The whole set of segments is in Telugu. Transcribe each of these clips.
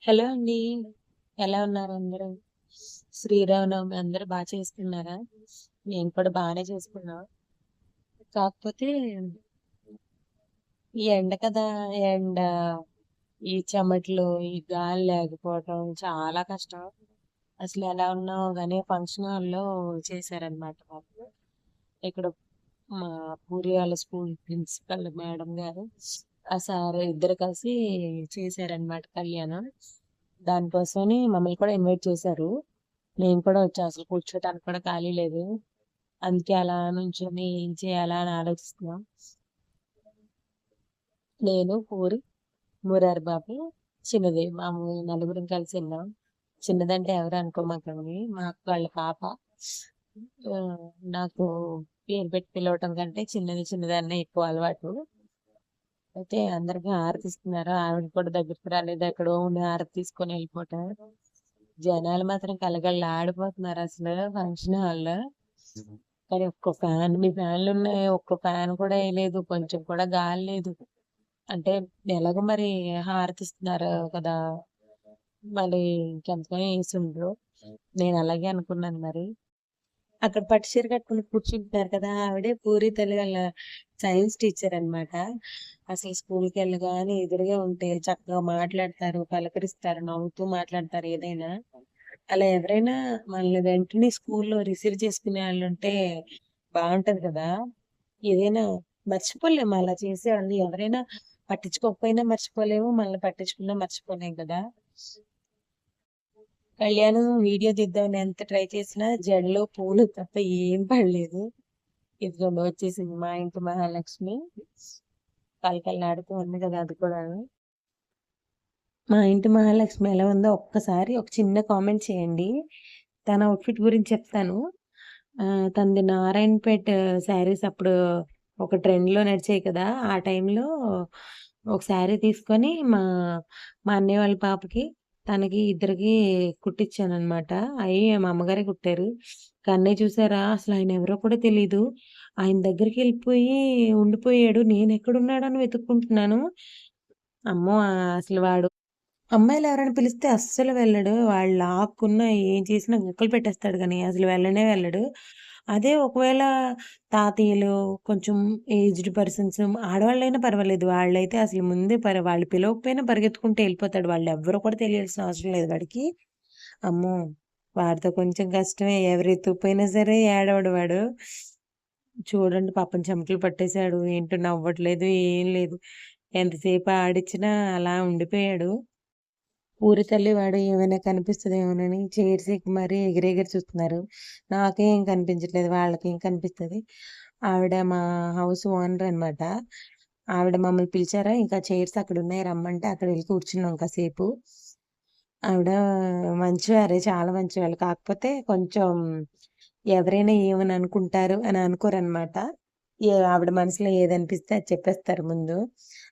హలో అండి. ఎలా ఉన్నారు అందరూ? శ్రీరామనవమి అందరూ చేసుకున్నారా? నేను కూడా బాగానే చేసుకున్నా. కాకపోతే ఈ ఎండ కదా! ఎండ, ఈ చెమటలు, ఈ గాలి లేకపోవటం చాలా కష్టం. అసలు ఎలా ఉన్నామో గానీ ఫంక్షన్ హాల్‌లో చేశారనమాట మాకు. ఇక్కడ మా పూరి వాళ్ళ స్కూల్ ప్రిన్సిపల్ మేడం గారు, ఆ సార్ ఇద్దరు కలిసి చేశారనమాట కళ్యాణం. దానికోసమని మమ్మల్ని కూడా ఇన్వైట్ చేశారు. నేను కూడా వచ్చా. అసలు కూర్చోటానికి కూడా ఖాళీ లేదు. అందుకే అలా నుంచొని ఏం చేయాలా అని ఆలోచిస్తున్నాం. నేను, పూరి, మురారి బాబు, చిన్నది మా నలుగురం కలిసి వెళ్ళాం. చిన్నదంటే ఎవరు అనుకోమాకండి, మా అక్క వాళ్ళ పాప. ఆ, నాకు పేరు పెట్టి పిలవటం కంటే చిన్నది చిన్నదాన్నే ఎక్కువ అలవాటు. అయితే అందరికి హారతి ఇస్తున్నారు. ఆవిడ కూడా దగ్గరికి రాలేదు, ఎక్కడో ఉండి హారతి తీసుకొని వెళ్ళిపోవటం. జనాలు మాత్రం కలగళ్ళ ఆడిపోతున్నారు అసలు ఫంక్షన్ హాల్లో. కానీ ఒక్క ఫ్యాన్, మీ ఫ్యాన్లు ఉన్నాయి, ఒక్క ఫ్యాన్ కూడా వేయలేదు, కొంచెం కూడా గాలి లేదు. అంటే ఎలాగో మరి హారతిస్తున్నారు కదా, మళ్ళీ ఇంకెంతకని వేసిండ్రు. నేను అలాగే అనుకున్నాను మరి. అక్కడ పట్టు చీర కట్టుకుని కూర్చుంటున్నారు కదా, ఆవిడే పూరి తల్లి వాళ్ళ సైన్స్ టీచర్ అన్నమాట. అసలు స్కూల్కి వెళ్ళగానే ఎదురుగా ఉంటే చక్కగా మాట్లాడతారు, పలకరిస్తారు, నవ్వుతూ మాట్లాడతారు ఏదైనా. అలా ఎవరైనా మనల్ని వెంటనే స్కూల్లో రిసీవ్ చేసుకునే వాళ్ళు ఉంటే బాగుంటది కదా. ఏదైనా మర్చిపోలేము అలా చేసేవాళ్ళు. ఎవరైనా పట్టించుకోకపోయినా మర్చిపోలేము, మనల్ని పట్టించుకున్నా మర్చిపోలేం కదా. కళ్యాణం వీడియో తీద్దామని ఎంత ట్రై చేసినా జడలో పూలు తప్ప ఏం పడలేదు. ఇదిగోండి వచ్చేసింది మా ఇంటి మహాలక్ష్మి. కలకల్లాడుతూ ఉంది కదా అది కూడా. మా ఇంటి మహాలక్ష్మి ఎలా ఉందో ఒక్కసారి ఒక చిన్న కామెంట్ చేయండి. తన అవుట్ఫిట్ గురించి చెప్తాను. తనది నారాయణపేట శారీస్ అప్పుడు ఒక ట్రెండ్‌లో నడిచాయి కదా, ఆ టైంలో ఒక శారీ తీసుకొని మా అన్నయ్య వాళ్ళ పాపకి, తనకి ఇద్దరికి కుట్టించాననమాట. అయి మా అమ్మగారే కుట్టారు. అన్నయ్య చూసారా, అసలు ఆయన ఎవరో కూడా తెలీదు. ఆయన దగ్గరికెళ్ళిపోయి ఉండిపోయాడు. నేనెక్కడున్నాడని వెతుక్కుంటున్నాను. అమ్మో! అసలు వాడు అమ్మాయిలు ఎవరైనా పిలిస్తే అస్సలు వెళ్ళడు. వాళ్ళు లాక్కున్నా ఏం చేసినా గుక్కలు పెట్టేస్తాడు గానీ అసలు వెళ్ళనే వెళ్ళడు. అదే ఒకవేళ తాతయ్యలు, కొంచెం ఏజ్డ్ పర్సన్స్, ఆడవాళ్ళైనా పర్వాలేదు. వాళ్ళైతే అసలు ముందే వాళ్ళు పిలవకపోయినా పరిగెత్తుకుంటూ ఎళ్ళిపోతాడు. వాళ్ళెవ్వరో కూడా తెలియాల్సిన అవసరం లేదు వాడికి. అమ్మో! వాడితో కొంచెం కష్టమే. ఎవరు ఎత్తుకుపోయినా సరే ఏడవడు వాడు. చూడండి పాపం చెమటలు పట్టేసాడు. ఏంటో నవ్వట్లేదు, ఏం లేదు. ఎంతసేపు ఆడిచ్చినా అలా ఉండిపోయాడు. ఊరి తల్లి వాడు ఏమైనా కనిపిస్తదేమోనని చైర్స్ ఎక్కి మరీ ఎగిరెగిరి చూస్తున్నారు. నాకేం కనిపించట్లేదు. వాళ్ళకేం కనిపిస్తది. ఆవిడ మా హౌస్ ఓనర్ అనమాట. ఆవిడ మమ్మల్ని పిలిచారా, ఇంకా చైర్స్ అక్కడున్నాయి రమ్మంటే అక్కడెళ్లి కూర్చున్నాం కాసేపు. ఆవిడ మంచివారే, చాలా మంచివాళ్ళు. కాకపోతే కొంచెం ఎవరైనా ఏమని అనుకుంటారు అని అనుకోరనమాట. ఆవిడ మనసులో ఏదనిపిస్తే అది చెప్పేస్తారు ముందు.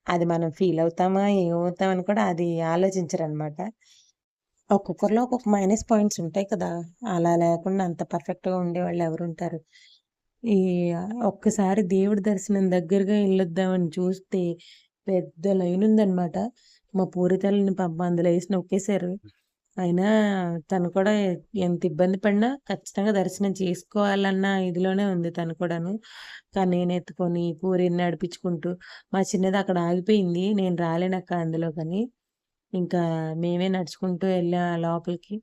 అది మనం ఫీల్ అవుతామా, ఏమవుతాం అని కూడా అది ఆలోచించరనమాట. ఒక్కొక్కరిలో ఒక్కొక్క మైనస్ పాయింట్స్ ఉంటాయి కదా. అలా లేకుండా అంత పర్ఫెక్ట్‌గా ఉండేవాళ్ళు ఎవరుంటారు. ఈ ఒక్కసారి దేవుడి దర్శనం దగ్గరగా ఎళ్ళొద్దామని చూస్తే పెద్ద లైనుందనమాట. మా పూరితల్లిని పాపం అందులో ఏసి నొక్కేశారు. అయినా తను కూడా ఎంత ఇబ్బంది పడినా ఖచ్చితంగా దర్శనం చేసుకోవాలన్న ఇదిలోనే ఉంది తను కూడాను. కానీ నేనెత్తుకొని పూరీని నడిపించుకుంటూ, మా చిన్నది అక్కడ ఆగిపోయింది. నేను రాలేనక్క అందులోకని. ఇంకా మేమే నడుచుకుంటూ వెళ్ళాం ఆ లోపలికి.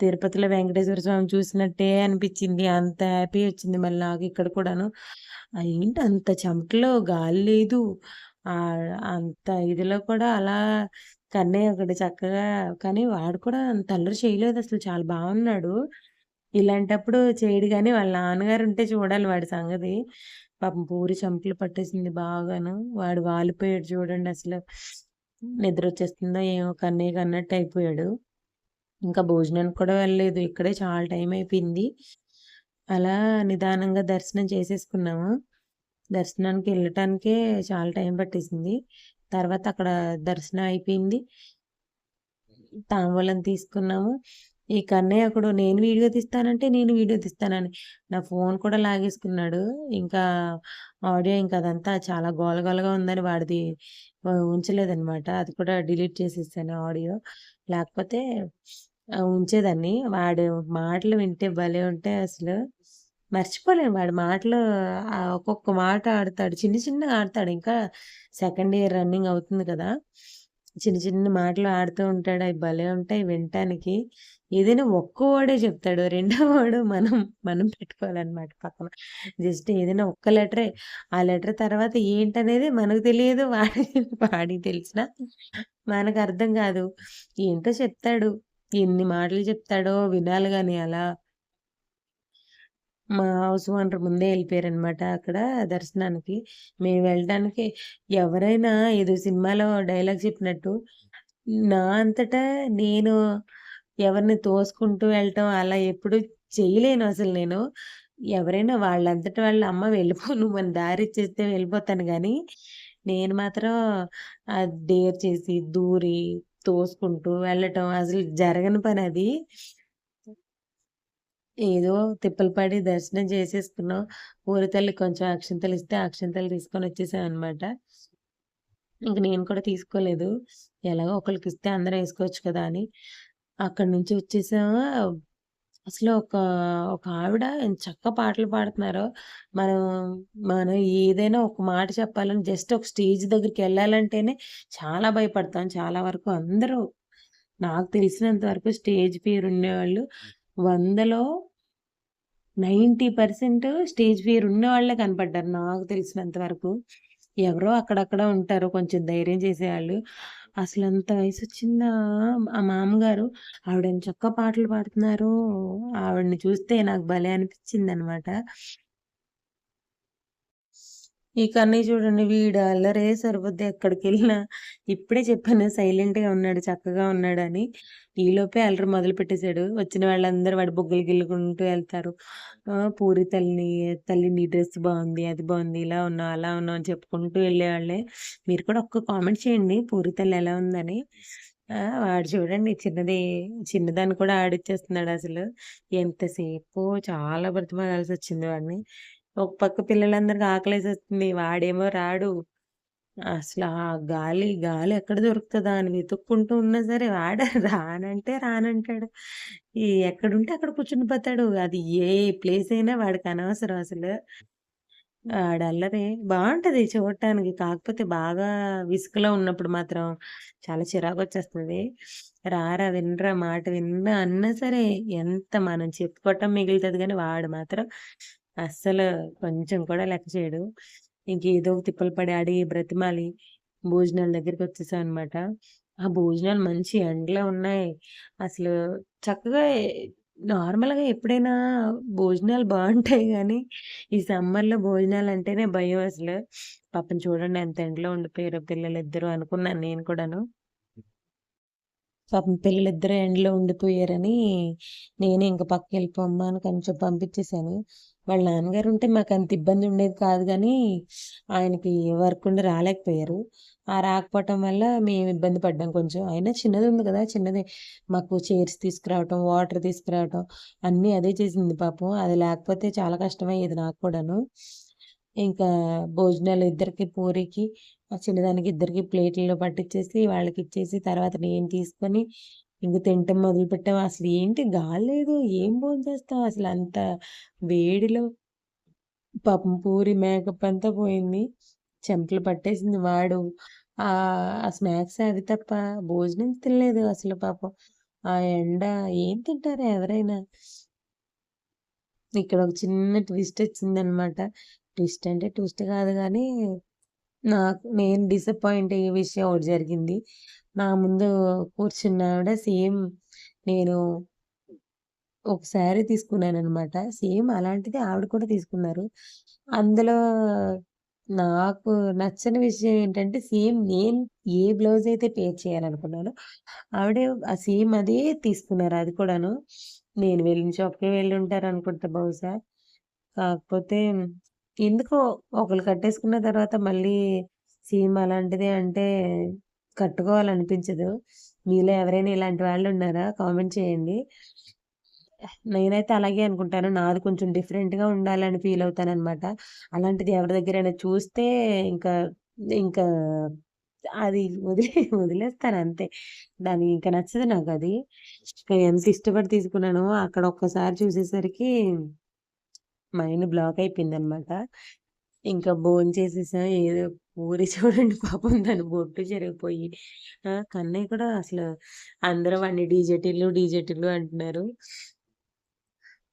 తిరుపతిలో వెంకటేశ్వర స్వామిని చూసినట్టే అనిపిచ్చింది. అంత హ్యాపీ వచ్చింది మళ్ళీ నాకు ఇక్కడ కూడాను. ఏంటి అంత చెమటలో గాలి లేదు. అంత ఇదిలో కూడా అలా కన్నయ్య ఒకడు చక్కగా, కానీ వాడు కూడా అంత అల్లరి చేయలేదసలు, చాలా బాగున్నాడు. ఇలాంటప్పుడు చేయడు గానీ, వాళ్ళ నాన్నగారుంటే చూడాలి వాడి సంగతి. పాపం పూరి చెమటలు పట్టేసింది బాగాను. వాడు వాలిపోయాడు చూడండసలు. నిద్రొచ్చేస్తుందో ఏమో కన్నయ్యకన్నట్టయిపోయాడు. ఇంకా భోజనానికి కూడా వెళ్ళలేదు. ఇక్కడే చాలా టైం అయిపోయింది. అలా నిదానంగా దర్శనం చేసేసుకున్నాము. దర్శనానికెళ్ళటానికే చాలా టైం పట్టేసింది. తర్వాత అక్కడ దర్శనం అయిపోయింది. తాంబూలం తీసుకున్నాము. ఈ కన్నయ్య ఒకడు నేను వీడియో తీస్తానంటే, నేను వీడియో తీస్తానని నా ఫోను కూడా లాగేసుకున్నాడు. ఇంకా ఆడియో ఇంక అదంతా చాలా గోల గోలగా ఉందని వాడిది ఉంచలేదనమాట. అది కూడా డిలీట్ చేసేసాను ఆడియో. లేకపోతే ఉంచేదాన్ని. వాడు మాటలు వింటే భలే ఉంటాయి అసలు. మర్చిపోలేను వాడి మాటలు ఒక్కొక్క మాట ఆడతాడు. చిన్న చిన్నగా ఆడతాడు. ఇంకా సెకండ్ ఇయర్ రన్నింగ్ అవుతుంది కదా! చిన్న చిన్న మాటలు ఆడుతూ ఉంటాడు. అయి భలే ఉంటాయి వినటానికి. ఏదైనా ఒక్క వర్డే చెప్తాడు. రెండో వర్డ్ మనం పెట్టుకోవాలనమాట పక్కన. జస్ట్ ఏదైనా ఒక్క లెటరే. ఆ లెటర్ తర్వాత ఏంటనేది మనకు తెలియదు. వాడికి తెలిసినా మనకర్థం కాదు. ఏంటో చెప్తాడు. ఎన్ని మాటలు చెప్తాడో వినాలి గాని అలా. మా హౌస్ ఓనర్ ముందే ఎళ్ళిపోయారనమాట అక్కడ దర్శనానికి. మేము వెళ్ళడానికి ఎవరైనా ఏదో సినిమాలో డైలాగ్ చెప్పినట్టు, నా అంతటా నేను ఎవరిని తోసుకుంటూ వెళ్ళటం అలా ఎప్పుడు చేయలేను అసలు నేను. ఎవరైనా వాళ్ళంతట వాళ్ళు అమ్మ వెళ్ళిపో నువ్వు అని దారిచ్చేస్తే వెళ్ళిపోతాను గానీ, నేను మాత్రం డేర్ చేసి, దూరి, తోసుకుంటూ వెళ్ళటం అసలు జరగని పనది. ఏదో తిప్పలు పడి దర్శనం చేసేసుకున్నాం. ఊరి తల్లి కొంచెం అక్షింతలిస్తే, అక్షింతలు తీసుకొనొచ్చేసామనమాట. ఇంక నేను కూడా తీసుకోలేదు. ఎలాగో ఒకళ్ళకిస్తే అందరం ఏసుకోవచ్చు కదా! అని. అక్కడి నుంచి వచ్చేసామా, అసలు ఒక ఆవిడ ఎంచక్కా పాటలు పాడుతున్నారో, మనం మనం ఏదైనా ఒక మాట చెప్పాలని జస్ట్ ఒక స్టేజ్ దగ్గరికెళ్ళాలంటేనే చాలా భయపడతాం. చాలా వరకు అందరూ నాకు తెలిసినంత వరకు స్టేజ్ ఫియర్ ఉండేవాళ్ళు 100లో 90% స్టేజ్ ఫియర్ ఉన్నవాళ్ళే కనపడ్డారు నాకు తెలిసినంత వరకు. ఎవరో అక్కడక్కడ ఉంటారు కొంచెం ధైర్యం చేసేవాళ్ళు. అసలంత వయసొచ్చిందా ఆ మామగారు ఆవిడ ఎంచక్కా పాటలు పాడుతున్నారు. ఆవిడని చూస్తే నాకు భలే అనిపించిందనమాట. ఈ కన్నయ్య చూడండి వీడు అల్లరే సరిపోద్ది ఎక్కడికెళ్ళినా. ఇప్పుడే చెప్పాను సైలెంట్‌గా ఉన్నాడు, చక్కగా ఉన్నాడని. ఈలోపే అల్లరి మొదలుపెట్టేసాడు. వచ్చిన వాళ్ళందరూ వాడి బుగ్గలు గిల్లుకుంటూ ఎళ్తారు. పూరి తల్లి నీ డ్రెస్ బావుంది, అది బావుంది, ఇలా ఉన్నావు, అలా ఉన్నావు అని చెప్పుకుంటూ వెళ్ళేవాళ్ళే. మీరు కూడా ఒక్క కామెంట్ చేయండి పూరి తల్లి ఎలా ఉందని. వాడు చూడండి చిన్నదాన్ని కూడా ఆడిచ్చేస్తున్నాడసలు. ఎంతసేపు చాలా బ్రతిమాలాల్సొచ్చింది వాడిని. ఒక పక్క పిల్లలందరికి ఆకలేసేస్తుంది. వాడేమో రాడు. అసల ఆ గాలి ఎక్కడ దొరుకుతదా అని వెతుక్కుంటూ ఉన్నా సరే వాడు రానంటే రానంటాడు. ఎక్కడుంటే అక్కడ కూర్చుండిపోతాడు. అది ఏ ప్లేస్ అయినా వాడికనవసరం అసలు. ఆడల్లరి బావుంటది చూడటానికి. కాకపోతే బాగా విసుగులో ఉన్నప్పుడు మాత్రం చాలా చిరాకొచ్చేస్తది. రారా వినరా మాట వినరా అన్నా సరే ఎంత మనం చెప్పుకోవటం మిగులుతది గానీ వాడు మాత్రం అస్సలు కొంచెం కూడా లెక్క చేయడు. ఇంకేదో తిప్పలు పడి అడిగి బ్రతిమాలి భోజనాల దగ్గరికొచ్చేసామనమాట. ఆ భోజనాలు మంచి ఎండలో ఉన్నాయి. అసలు చక్కగా నార్మల్‌గా ఎప్పుడైనా భోజనాలు బావుంటాయి గానీ, ఈ సమ్మర్‌లో భోజనాలంటేనే భయం అసలు. పాపం చూడండి ఎంత ఎండలో ఉండిపోయారో పిల్లలిద్దరూ అనుకున్నాను నేను కూడాను. పాపం పిల్లలిద్దరూ ఎండలో ఉండిపోయారని, నేనే ఇంక పక్కకెళ్ళిపో అమ్మా అని కొంచెం పంపించేసాను. వాళ్ళ నాన్నగారుంటే మాకంత ఇబ్బంది ఉండేది కాదు గానీ, ఆయనకి వర్క్ ఉండి రాలేకపోయారు. ఆ రాకపోవటం వల్ల మేము ఇబ్బంది పడ్డాం కొంచెం. అయినా చిన్నదుంది కదా! చిన్నదే మాకు చైర్స్ తీసుకురావటం, వాటర్ తీసుకురావటం అన్నీ అదే చేసింది పాపం. అది లేకపోతే చాలా కష్టమయ్యేది నాకు కూడాను. ఇంకా భోజనాలు ఇద్దరికి పూరికి చిన్నదానికి ఇద్దరికి ప్లేట్‌ల్లో పట్టిచ్చేసి, వాళ్ళకిచ్చేసి, తర్వాత నేను తీసుకొని ఇంక తినటం మొదలుపెట్టాం. అసలు ఏంటి గాలి లేదు. ఏం భోంచేస్తాం అసలంత వేడిలో. పాపం పూరి మేకప్ అంతా పోయింది. చెమటలు పట్టేసింది వాడు. ఆ స్నాక్స్ అవి తప్ప భోజనం తినలేదు అసలు పాపం. ఆ ఎండ ఏం తింటారు ఎవరైనా. ఇక్కడ ఒక చిన్న ట్విస్ట్ వచ్చిందనమాట. ట్విస్ట్ అంటే ట్విస్ట్ కాదు గానీ నేను డిసప్పాయింట్ అయ్యే విషయం ఒకటి జరిగింది. నా ముందు కూర్చున్నావిడ సేమ్ నేను ఒక శారీ తీసుకున్నాననమాట. సేమ్ అలాంటిదే ఆవిడ కూడా తీసుకున్నారు. అందులో నాకు నచ్చని విషయం ఏంటంటే సేమ్ నేను ఏ బ్లౌజ్ అయితే పేర్ చేయాలనుకున్నానో ఆవిడ సేమ్ అదే తీసుకున్నారు అది కూడాను. నేను వెళ్ళిన షాప్‌కే వెళ్ళుంటారనుకుంటా బహుశా. కాకపోతే ఎందుకో ఒకళ్ళు కట్టేసుకున్న తర్వాత మళ్ళీ సేమ్ అలాంటిదే అంటే కట్టుకోవాలనిపించదు. మీలో ఎవరైనా ఇలాంటి వాళ్ళు ఉన్నారా? కామెంట్ చేయండి. నేనైతే అలాగే అనుకుంటాను. నాది కొంచెం డిఫరెంట్‌గా ఉండాలని ఫీల్ అవుతాననమాట. అలాంటిది ఎవరి దగ్గరైనా చూస్తే ఇంకా, ఇంకా అది వదిలేస్తానంతే. దాని ఇంక నచ్చదు నాకది. ఎంత ఇష్టపడి తీసుకున్నానో అక్కడ ఒక్కసారి చూసేసరికి మైండ్ బ్లాక్ అయిపోయిందనమాట. ఇంకా భోంచేసేసా. ఏదో పూరి చూడండి పాపం దాని బొట్టు చెరిగిపోయి కన్నయ్య కూడా అసలు అందరూ వాడిని డీజే టిల్లు అంటున్నారు.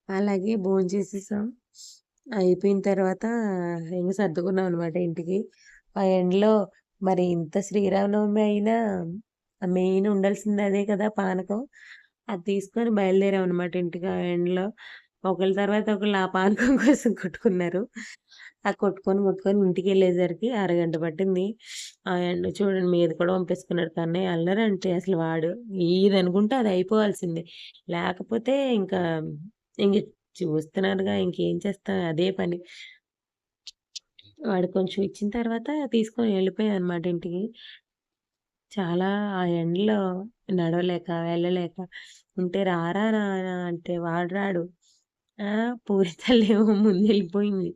అలాగే భోంచేసేసాం. అయిపోయిన తర్వాత ఇంక సర్దుకున్నామనమాట ఇంటికి. ఆ ఎండలో మరి ఇంత శ్రీరామనవమి అయినా మెయిన్ ఉండాల్సింది అదే కదా! పానకం. అది తీసుకొని బయలుదేరామనమాట ఇంటికి ఆ ఎండలో. ఒకళ్ళ తర్వాత ఒకళ్ళు ఆ పానకం కోసం కొట్టుకున్నారు. కొట్టుకొని ఇంటికెళ్ళేసరికి అరగంట పట్టింది. ఆ ఎండ చూడండి మీద కూడా పంపేసుకున్నాడు కన్నయ్య. అల్లరంటే అసలు వాడు. ఏదనుకుంటే అది అయిపోవాల్సిందే. లేకపోతే ఇంకా ఇంక చూస్తున్నారుగా ఇంకేం చేస్తాం అదే పని. వాడు కొంచెం ఇచ్చిన తర్వాత తీసుకొని వెళ్ళిపోయానన్నమాట ఇంటికి. చాలా ఆ ఎండలో నడవలేక, వెళ్ళలేక ఉంటే రారా నాన్న అంటే వాడు రాడు. ఆ! పూరి తల్లేమో ముందెళ్ళిపోయింది.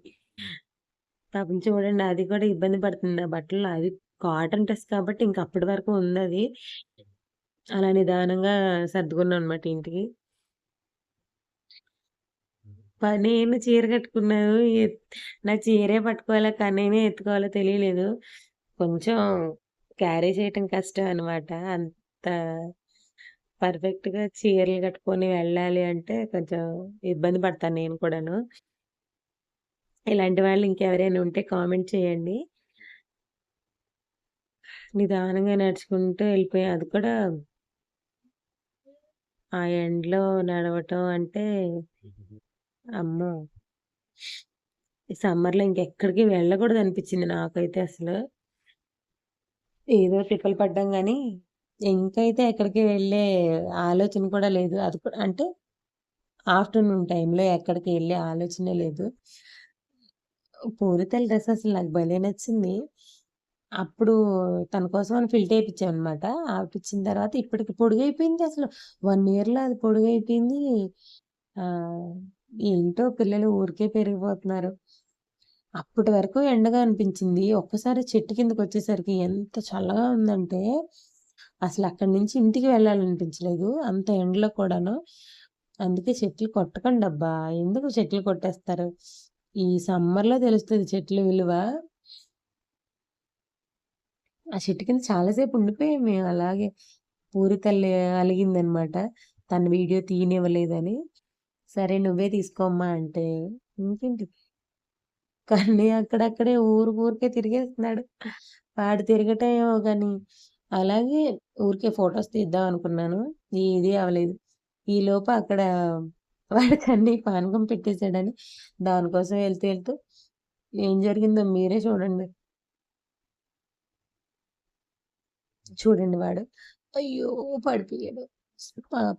పాపం చూడండి అది కూడా ఇబ్బంది పడుతుంది ఆ బట్టల్లో. అది కాటన్ డ్రెస్ కాబట్టి ఇంక అప్పటి వరకు ఉందది. అలా నిదానంగా సర్దుకున్నానన్నమాట ఇంటికి. నేను చీర కట్టుకున్నాను. నాకు చీరే పట్టుకోవాలో, కన్నయ్యనే ఎత్తుకోవాలో తెలియలేదు. కొంచెం క్యారీ చేయటం కష్టం అనమాట. అంత పర్ఫెక్ట్‌గా చీరలు కట్టుకొని వెళ్ళాలి అంటే కొంచెం ఇబ్బంది పడతాను నేను కూడాను. ఇలాంటి వాళ్ళు ఇంకెవరైనా ఉంటే కామెంట్ చేయండి. నిదానంగా నడుచుకుంటూ వెళ్ళిపోయా. అది కూడా ఆ ఎండలో నడవటం అంటే అమ్మో! ఈ సమ్మర్‌లో ఇంకెక్కడికి వెళ్ళకూడదనిపించింది నాకైతే అసలు. ఏదో తిప్పలు పడ్డాం గానీ, ఇంకైతే ఎక్కడికి వెళ్ళే ఆలోచన కూడా లేదు. అది కూడా అంటే ఆఫ్టర్‌నూన్ టైమ్‌లో ఎక్కడికి వెళ్ళే ఆలోచనే లేదు. పూరితల డ్రెస్ అసలు నాకు భలే నచ్చింది. అప్పుడు తన కోసం అని ఫిల్ట్ ఏపిచ్చామనమాట. ఆపిచ్చిన తర్వాత ఇప్పటికి పొడుగైపోయింది అసలు. 1 ఇయర్‌లో అది పొడుగైపోయింది. ఆహ్, ఏంటో పిల్లలు ఊరికే పెరిగిపోతున్నారు. అప్పటి వరకు ఎండగా అనిపించింది. ఒక్కసారి చెట్టు కిందకొచ్చేసరికి ఎంత చల్లగా ఉందంటే, అసలక్కడి నుంచి ఇంటికి వెళ్ళాలనిపించలేదు. అంత ఎండలో కూడాను. అందుకే చెట్లు కొట్టకండబ్బా! ఎందుకు చెట్లు కొట్టేస్తారు? ఈ సమ్మర్‌లో తెలుస్తది చెట్ల విలువ. ఆ చెట్టు కింద చాలా సేపు ఉండిపోయాం మేము అలాగే. పూరి తల్లి అలిగిందనమాట. తను వీడియో తీయనివ్వలేదని. సరే నువ్వే తీసుకో అమ్మా అంటే, ఇంకేంటి కన్నయ్య అక్కడక్కడే ఊరికే తిరిగేస్తున్నాడు. వాడు తిరగటం ఏమో గాని, అలాగే ఊరికే ఫోటోస్ తీద్దాం అనుకున్నాను. ఏది అవ్వలేదు. ఈలోపు అక్కడ వాడికన్నీ పానకం పెట్టేసాడని దానికోసం వెళ్తూ ఏం జరిగిందో మీరే చూడండి. చూడండి వాడు. అయ్యో! పడిపోయాడు. పాపం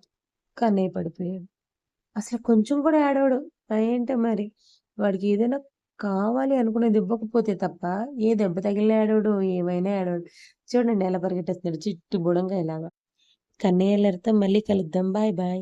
కన్నయ్య పడిపోయాడు. అసలు కొంచెం కూడా ఏడవడు. ఏంటో మరి. వాడికి ఏదైనా కావాలి అనుకున్నది ఇవ్వకపోతే తప్ప, ఏ దెబ్బ తగిలినా ఏడవడు, ఏమైనా ఏడవడు. చూడండి ఎలా పరిగెట్టేస్తున్నాడు చిట్టి బుడంకాయలాగా. కన్నయ్య ఎళ్ళారితో మళ్ళీ కలుద్దాం. Bye bye.